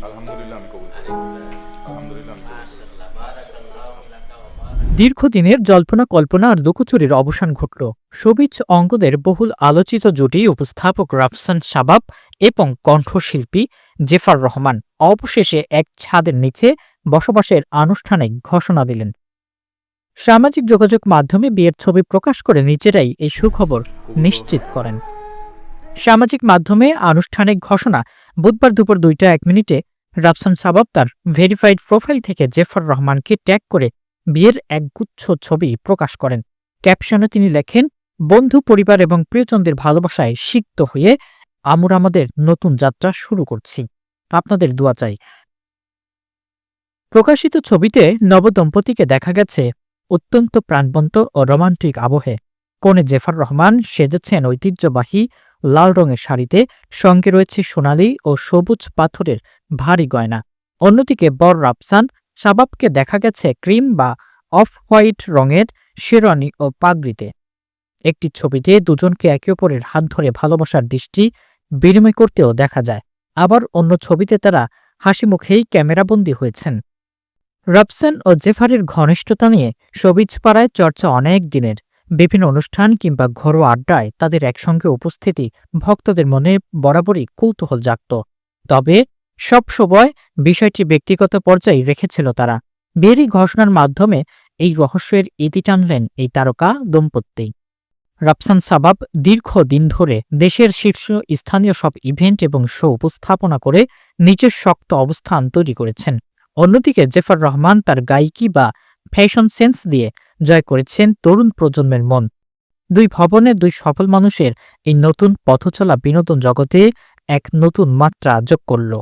আলহামদুলিল্লাহ আমি কবুল করি। আলহামদুলিল্লাহ আমি কবুল করি। দীর্ঘদিনের জল্পনা কল্পনা আর লুকোচুরির অবসান ঘটল। শোবিজ অঙ্গদের বহুল আলোচিত জুটি উপস্থাপক রাফসান শাবাব এবং কণ্ঠশিল্পী জেফার রহমান অবশেষে এক ছাদের নিচে বসবাসের আনুষ্ঠানিক ঘোষণা দিলেন। সামাজিক যোগাযোগ মাধ্যমে বিয়ের ছবি প্রকাশ করে নিজেরাই এই সুখবর নিশ্চিত করেন। সামাজিক মাধ্যমে আনুষ্ঠানিক ঘোষণা বুধবার দুপুর 2টা 1 মিনিটে রাফসান শাবাব তার ভেরিফাইড প্রোফাইল থেকে জেফার রহমানকে ট্যাগ করে বিয়ের একগুচ্ছ ছবি প্রকাশ করেন। ক্যাপশনে তিনি লেখেন, বন্ধু, পরিবার এবং প্রিয়জনদের ভালোবাসায় সিক্ত হয়ে আমরা আমাদের নতুন যাত্রা শুরু করছি। আপনাদের দোয়া চাই। প্রকাশিত ছবিতে নবদম্পতিকে দেখা গেছে অত্যন্ত প্রাণবন্ত ও রোমান্টিক আবহে। কনে জেফার রহমান সেজেছেন ঐতিহ্যবাহী লাল রঙের শাড়িতে, সঙ্গে রয়েছে সোনালি ও সবুজ পাথরের ভারী গয়না। অন্যদিকে বর রাফসান শাবাবকে দেখা গেছে ক্রিম বা অফ হোয়াইট রঙের শেরওয়ানি ও পাগড়িতে। একটি ছবিতে দুজনকে একে অপরের হাত ধরে ভালোবাসার দৃষ্টি বিনিময় করতেও দেখা যায়। আবার অন্য ছবিতে তারা হাসিমুখেই ক্যামেরাবন্দী হয়েছেন। রাফসান ও জেফারের ঘনিষ্ঠতা নিয়ে শোবিজ পাড়ায় চর্চা অনেক দিনের। বিভিন্ন অনুষ্ঠান কিংবা ঘরোয়া আড্ডায় তাদের একসঙ্গে উপস্থিতি ভক্তদের মনে বরাবরই কৌতূহল জাগত। তবে সবসময় বিষয়টি ব্যক্তিগত পর্যায়ে রেখেছিল তারা। বিয়েরই ঘোষণার মাধ্যমে এই রহস্যের ইতি টানলেন এই তারকা দম্পতি। রাফসান শাবাব দীর্ঘদিন ধরে দেশের শীর্ষ স্থানীয় সব ইভেন্ট এবং শো উপস্থাপনা করে নিজের শক্ত অবস্থান তৈরি করেছেন। অন্যদিকে জেফার রহমান তার গায়িকী বা ফ্যাশন সেন্স দিয়ে জয় করেছেন তরুণ প্রজন্মের মন। দুই ভবনে দুই সফল মানুষের এই নতুন পথচলা বিনোদন জগতে এক নতুন মাত্রা যোগ করল।